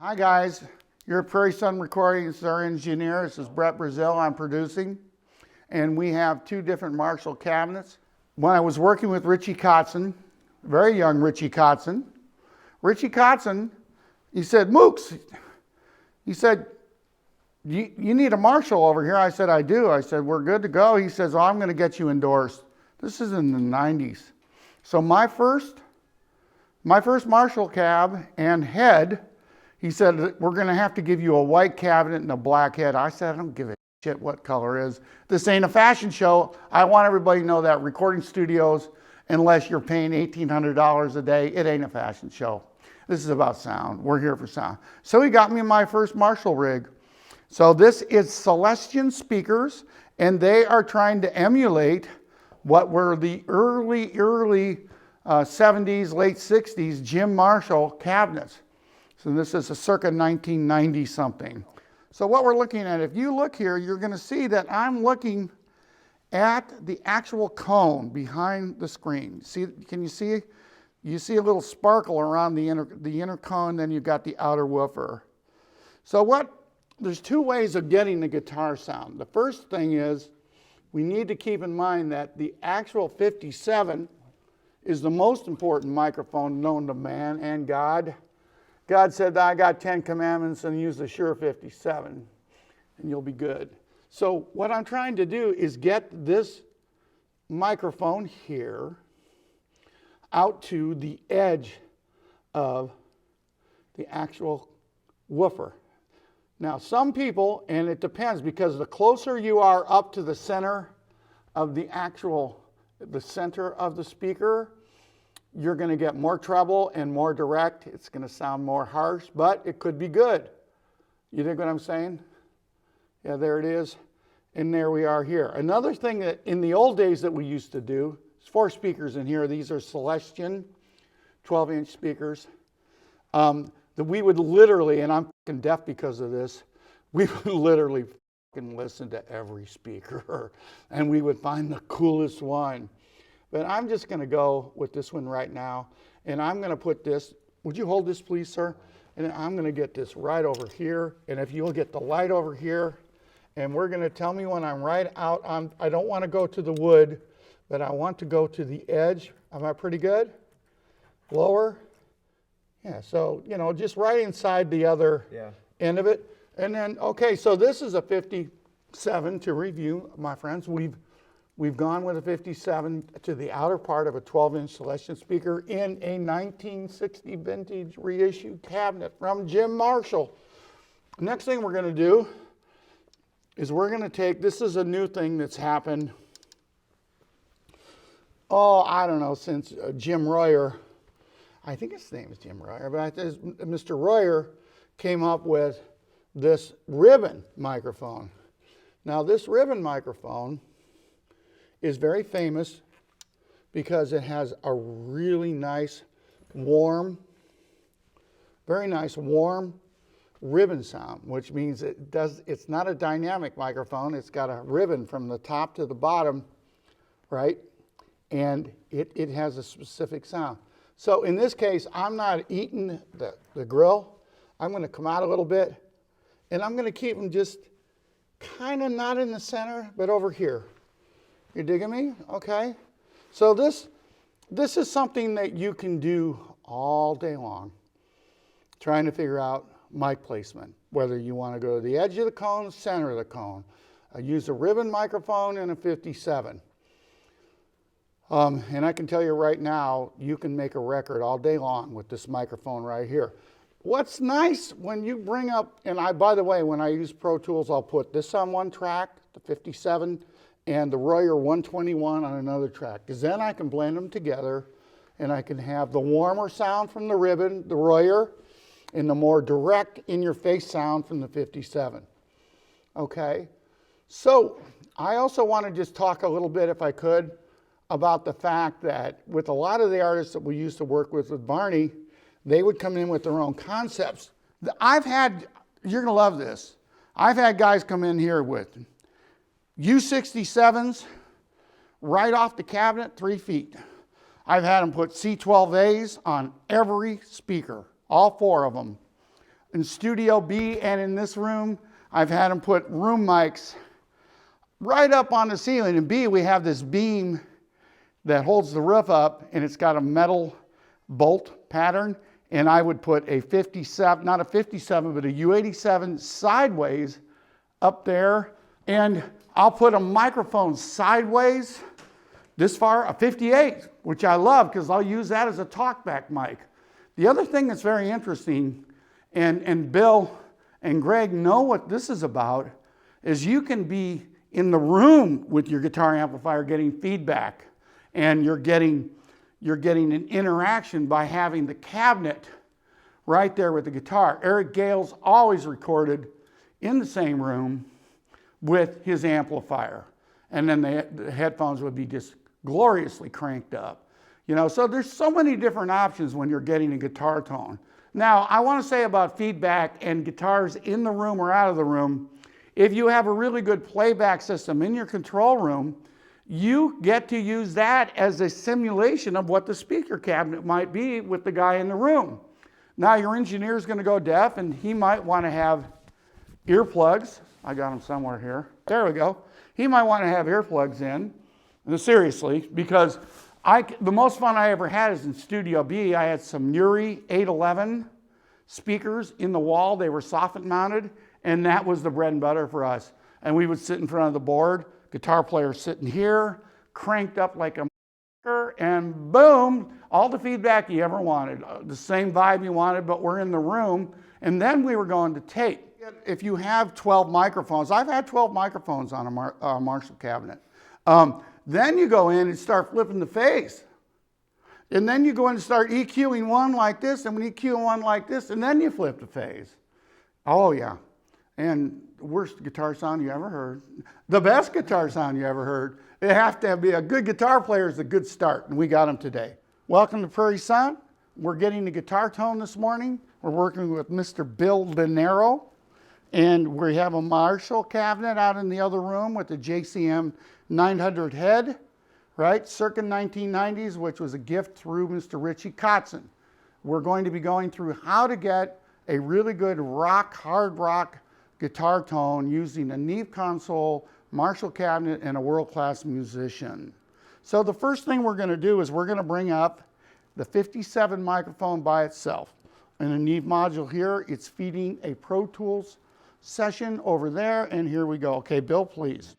Hi guys, you're at Prairie Sun Recording. This is our engineer. This is Brett Brazil. I'm producing. And we have two different Marshall cabinets. When I was working with Richie Kotzen, very young Richie Kotzen, he said, Mooks, he said, you need a Marshall over here. I said, I do. I said, we're good to go. He says, oh, I'm going to get you endorsed. This is in the 90s. So my first Marshall cab and head, he said, we're going to have to give you a white cabinet and a black head. I said, I don't give a shit what color is. This ain't a fashion show. I want everybody to know that recording studios, unless you're paying $1,800 a day, it ain't a fashion show. This is about sound. We're here for sound. So he got me my first Marshall rig. So this is Celestion speakers, and they are trying to emulate what were the early 70s, late 60s Jim Marshall cabinets. So this is a circa 1990 something. So what we're looking at, if you look here, you're going to see that I'm looking at the actual cone behind the screen. See, can you see? You see a little sparkle around the inner cone, then you've got the outer woofer. So there's two ways of getting the guitar sound. The first thing is we need to keep in mind that the actual 57 is the most important microphone known to man and God. God said, I got 10 commandments and use the Shure 57 and you'll be good. So what I'm trying to do is get this microphone here out to the edge of the actual woofer. Now some people, and it depends, because the closer you are up to the center of the center of the speaker, you're going to get more treble and more direct. It's going to sound more harsh, but it could be good. You dig what I'm saying? Yeah, there it is. And there we are here. Another thing that in the old days that we used to do, there's 4 speakers in here. These are Celestion 12-inch speakers. That we would literally, and I'm fucking deaf because of this, we would literally fucking listen to every speaker and we would find the coolest one. But I'm just going to go with this one right now, and I'm going to put this, would you hold this please, sir? And I'm going to get this right over here, and if you'll get the light over here, and we're going to tell me when I'm right out on, I don't want to go to the wood, but I want to go to the edge. Am I pretty good? Lower? Yeah, so, just right inside the other end of it. And then, okay, so this is a 57 to review, my friends. We've gone with a 57 to the outer part of a 12-inch Celestion speaker in a 1960 vintage reissued cabinet from Jim Marshall. Next thing we're going to do is we're going to take, this is a new thing that's happened, I don't know, since Jim Royer, I think his name is Jim Royer, but Mr. Royer came up with this ribbon microphone. Now this ribbon microphone is very famous because it has a really nice, very nice warm ribbon sound, which means it's not a dynamic microphone. It's got a ribbon from the top to the bottom, right? And it has a specific sound. So in this case, I'm not eating the grill. I'm going to come out a little bit, and I'm going to keep them just kind of not in the center, but over here. You digging me? Okay. So this is something that you can do all day long, trying to figure out mic placement, whether you want to go to the edge of the cone, center of the cone. I use a ribbon microphone and a 57. And I can tell you right now, you can make a record all day long with this microphone right here. What's nice when you bring up, and by the way, when I use Pro Tools, I'll put this on one track, the 57, and the Royer 121 on another track, because then I can blend them together and I can have the warmer sound from the ribbon, the Royer, and the more direct in-your-face sound from the 57. Okay, so I also want to just talk a little bit, if I could, about the fact that with a lot of the artists that we used to work with Barney, they would come in with their own concepts. You're going to love this, I've had guys come in here with U67s right off the cabinet, 3 feet. I've had them put C12As on every speaker, all 4 of them. in Studio B and in this room, I've had them put room mics right up on the ceiling. In B, we have this beam that holds the roof up, and it's got a metal bolt pattern. And I would put a 57, not a 57, but a U87 sideways up there. And I'll put a microphone sideways this far, a 58, which I love because I'll use that as a talkback mic. The other thing that's very interesting, and Bill and Greg know what this is about, is you can be in the room with your guitar amplifier getting feedback, and you're getting an interaction by having the cabinet right there with the guitar. Eric Gale's always recorded in the same room with his amplifier, and then the headphones would be just gloriously cranked up. You know, so there's so many different options when you're getting a guitar tone. Now, I want to say about feedback and guitars in the room or out of the room, if you have a really good playback system in your control room, you get to use that as a simulation of what the speaker cabinet might be with the guy in the room. Now, your engineer is going to go deaf, and he might want to have earplugs. I got them somewhere here. There we go. He might want to have earplugs in. Seriously, because the most fun I ever had is in Studio B. I had some Uri 811 speakers in the wall. They were soffit mounted, and that was the bread and butter for us. And we would sit in front of the board, guitar player sitting here, cranked up like a and boom, all the feedback you ever wanted, the same vibe you wanted, but we're in the room. And then we were going to tape. If you have 12 microphones, I've had 12 microphones on a Marshall cabinet. Then you go in and start flipping the phase. And then you go in and start EQing one like this, and when EQing one like this, and then you flip the phase. Oh yeah. And the worst guitar sound you ever heard. The best guitar sound you ever heard. It has to be a good guitar player is a good start, and we got them today. Welcome to Prairie Sound. We're getting the guitar tone this morning. We're working with Mr. Bill Lonero, and we have a Marshall cabinet out in the other room with the JCM 900 head, right? Circa 1990s, which was a gift through Mr. Richie Kotzen. We're going to be going through how to get a really good rock, hard rock guitar tone using a Neve console, Marshall cabinet, and a world-class musician. So the first thing we're going to do is we're going to bring up the 57 microphone by itself. In a Neve module here, it's feeding a Pro Tools session over there, and here we go. Okay, Bill, please.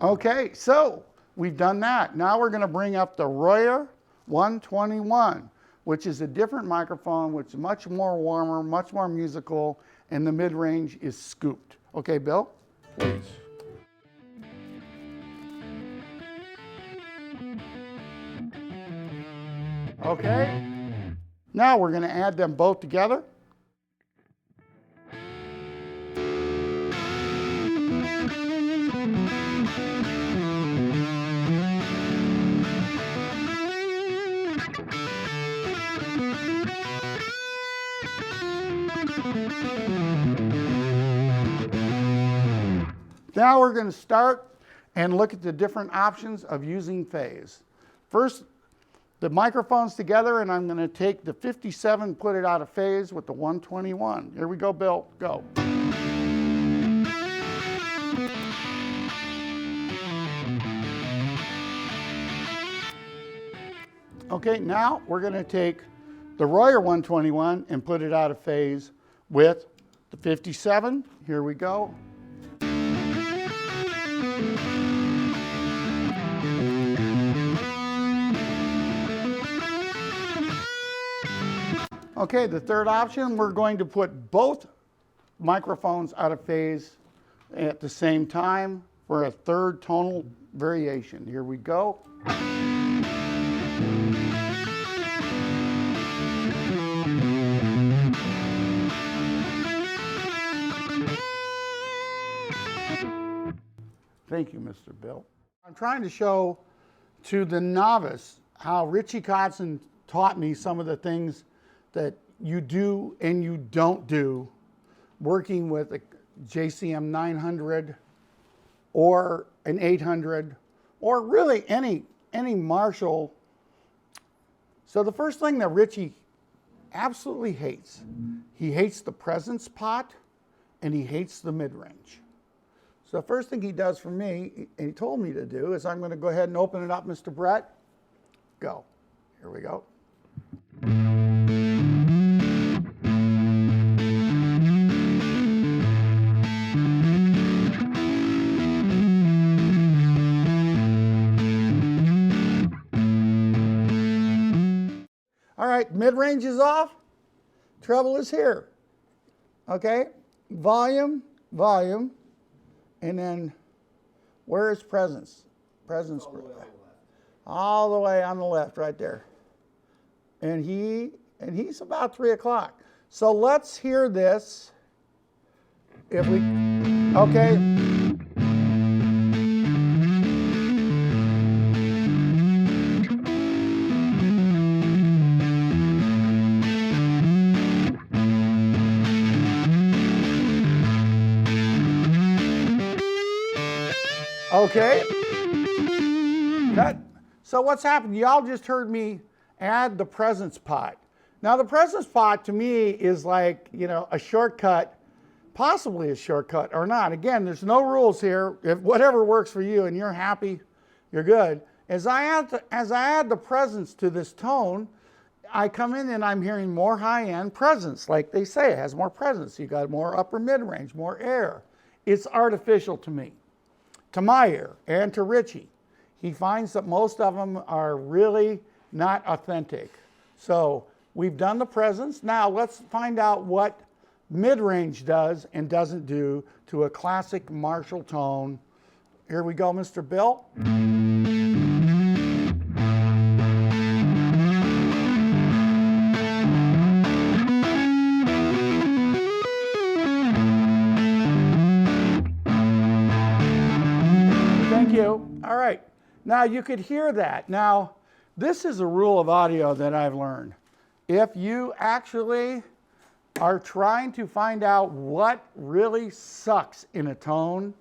Okay, so we've done that. Now we're going to bring up the Royer 121, which is a different microphone, which is much more warmer, much more musical, and the mid-range is scooped. Okay, Bill, please. Okay, now we're going to add them both together. Now we're going to start and look at the different options of using phase. First, the microphones together, and I'm going to take the 57, put it out of phase with the 121. Here we go, Bill, go. Okay, now we're going to take the Royer 121 and put it out of phase with the 57. Here we go. Okay, the third option, we're going to put both microphones out of phase at the same time for a third tonal variation. Here we go. Thank you, Mr. Bill. I'm trying to show to the novice how Richie Kotzen taught me some of the things that you do and you don't do working with a JCM 900 or an 800 or really any Marshall. So the first thing that Richie absolutely hates, he hates the presence pot and he hates the mid-range. So the first thing he does for me, and he told me to do, is I'm going to go ahead and open it up, Mr. Brett. Go. Here we go. All right, mid-range is off, treble is here. Okay, volume, volume, and then where is presence? Presence. All the way on the left, right there. And he's about 3 o'clock. So let's hear this. If we, okay. Okay. Cut. So what's happened? Y'all just heard me add the presence pot. Now the presence pot to me is like, you know, a shortcut, possibly a shortcut or not. Again, there's no rules here. If whatever works for you and you're happy, you're good. As I add the presence to this tone, I come in and I'm hearing more high-end presence. Like they say, it has more presence. You got more upper mid-range, more air. It's artificial to me, to my ear, and to Richie. He finds that most of them are really not authentic. So we've done the presence. Now let's find out what mid-range does and doesn't do to a classic Marshall tone. Here we go, Mr. Bill. Thank you. All right. Now you could hear that. Now, this is a rule of audio that I've learned. If you actually are trying to find out what really sucks in a tone,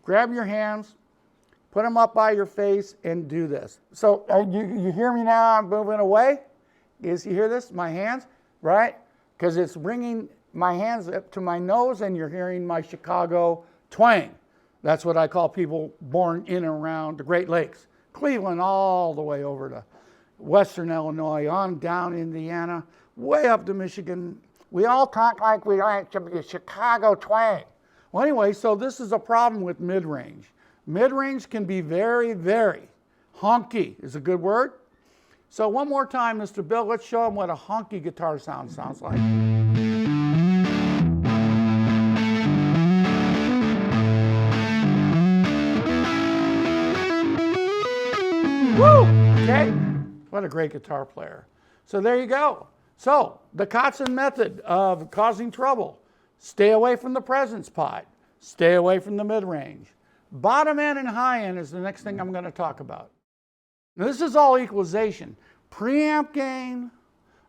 grab your hands, put them up by your face, and do this. So you hear me now? I'm moving away. You hear this? My hands, right? Because it's bringing my hands up to my nose, and you're hearing my Chicago twang. That's what I call people born in and around the Great Lakes. Cleveland all the way over to Western Illinois, on down Indiana, way up to Michigan. We all talk like we like the Chicago twang. Well, anyway, so this is a problem with mid-range. Mid-range can be very, very honky, is a good word. So one more time, Mr. Bill, let's show him what a honky guitar sound sounds like. Woo! Okay? What a great guitar player. So there you go. So the Kotzen method of causing trouble. Stay away from the presence pot. Stay away from the mid-range. Bottom end and high end is the next thing I'm going to talk about. Now this is all equalization. Preamp gain,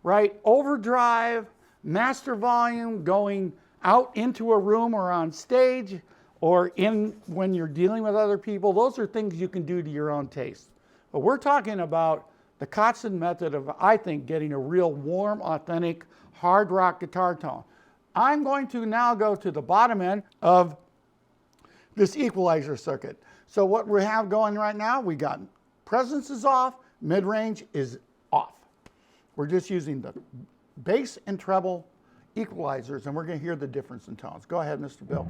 right? Overdrive, master volume, going out into a room or on stage or in when you're dealing with other people. Those are things you can do to your own taste. But we're talking about the Kotzen method of, I think, getting a real warm, authentic, hard rock guitar tone. I'm going to now go to the bottom end of this equalizer circuit. So what we have going right now, we got presence is off, mid-range is off. We're just using the bass and treble equalizers, and we're going to hear the difference in tones. Go ahead, Mr. Bill.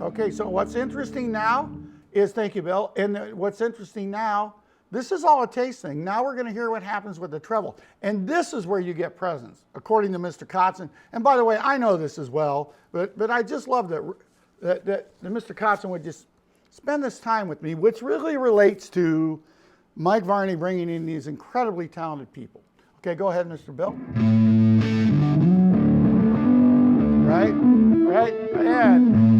Okay, so what's interesting now is, thank you, Bill, and what's interesting now, this is all a taste thing. Now we're going to hear what happens with the treble. And this is where you get presence, according to Mr. Kotzen. And by the way, I know this as well, but I just love that Mr. Kotzen would just spend this time with me, which really relates to Mike Varney bringing in these incredibly talented people. Okay, go ahead, Mr. Bill. Right, and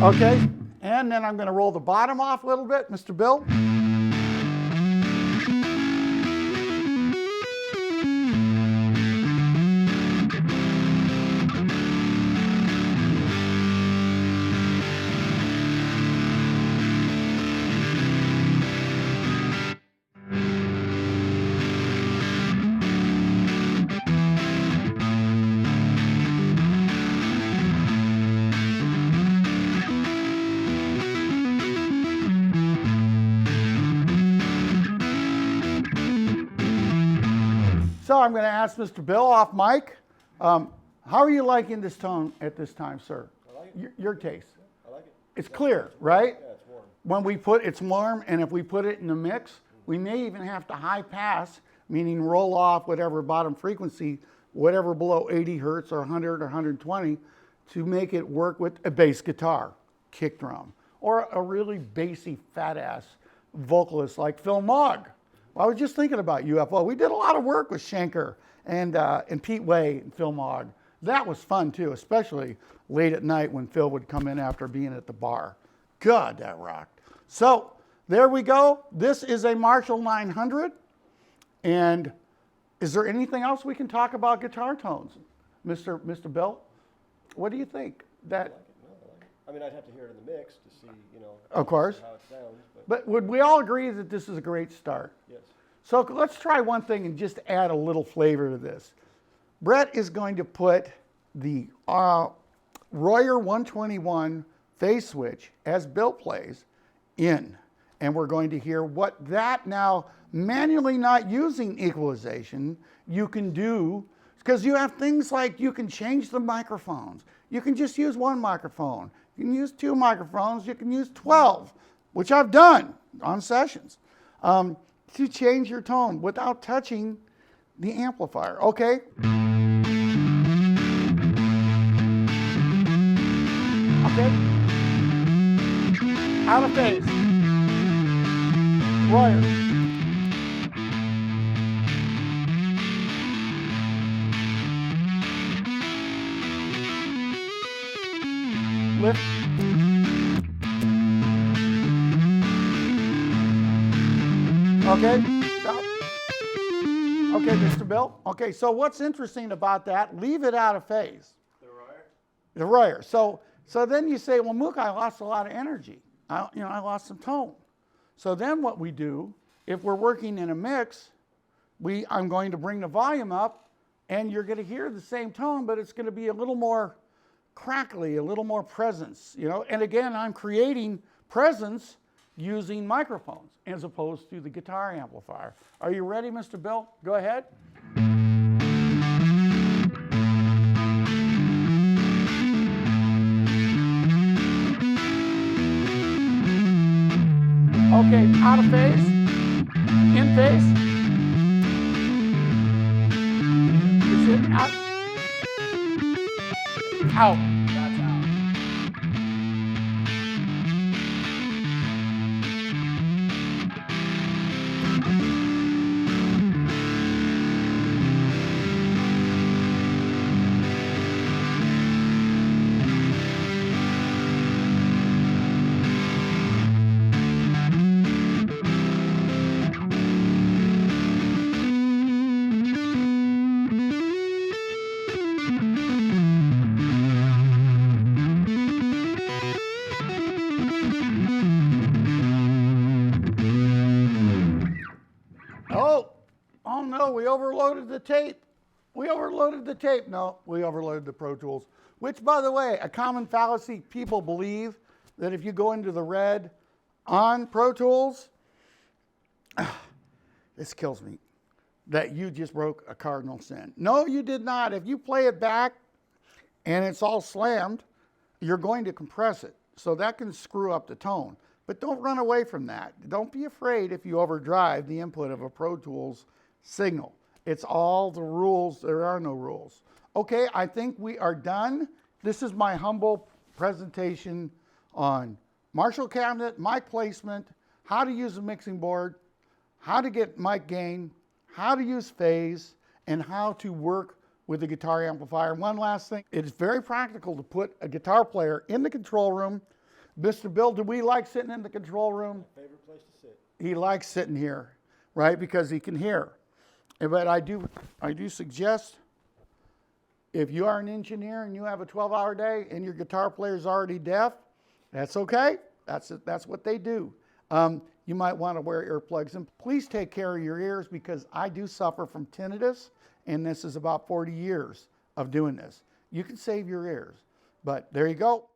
Okay, and then I'm going to roll the bottom off a little bit, Mr. Bill. So I'm going to ask Mr. Bill off mic. How are you liking this tone at this time, sir? I like it. Your taste. I like it. It's clear, right? Yeah, it's warm. When we put it's warm, and if we put it in the mix, we may even have to high pass, meaning roll off whatever bottom frequency, whatever below 80 hertz or 100 or 120, to make it work with a bass guitar, kick drum, or a really bassy, fat ass vocalist like Phil Mogg. Well, I was just thinking about UFO. We did a lot of work with Schenker and Pete Way and Phil Mogg. That was fun too, especially late at night when Phil would come in after being at the bar. God, that rocked. So there we go. This is a Marshall 900. And is there anything else we can talk about guitar tones, Mr. Bill? What do you think? I like it. No, I like it. I mean, I'd have to hear it in the mix to see, of course, how it sounds. But would we all agree that this is a great start? Yes. So let's try one thing and just add a little flavor to this. Brett is going to put the Royer 121 phase switch, as Bill plays, in. And we're going to hear what that now, manually not using equalization, you can do. Because you have things like you can change the microphones. You can just use one microphone. You can use 2 microphones. You can use 12, which I've done on sessions, to change your tone without touching the amplifier. Okay? Okay? Out of phase. Royer. Lift. Okay, stop. Okay, Mr. Bill. Okay, so what's interesting about that, leave it out of phase. The Royer? The Royer. So then you say, well, Mooka, I lost a lot of energy. I lost some tone. So then what we do, if we're working in a mix, I'm going to bring the volume up, and you're going to hear the same tone, but it's going to be a little more crackly, a little more presence, And again, I'm creating presence using microphones as opposed to the guitar amplifier. Are you ready, Mr. Bill? Go ahead. Okay, out of phase, in phase. Is it out? Out. That's out. Oh no, we overloaded the tape. We overloaded the tape. No, we overloaded the Pro Tools, which, by the way, a common fallacy. People believe that if you go into the red on Pro Tools, this kills me, that you just broke a cardinal sin. No, you did not. If you play it back and it's all slammed, you're going to compress it. So that can screw up the tone. But don't run away from that. Don't be afraid if you overdrive the input of a Pro Tools signal. It's all the rules. There are no rules. Okay, I think we are done. This is my humble presentation on Marshall cabinet, mic placement, how to use a mixing board, how to get mic gain, how to use phase, and how to work with the guitar amplifier. One last thing, it is very practical to put a guitar player in the control room Mr. Bill, do we like sitting in the control room? Favorite place to sit. He likes sitting here, right? Because he can hear. But I do suggest, if you are an engineer and you have a 12-hour day and your guitar player is already deaf, that's okay. That's what they do. You might want to wear earplugs. And please take care of your ears, because I do suffer from tinnitus, and this is about 40 years of doing this. You can save your ears. But there you go.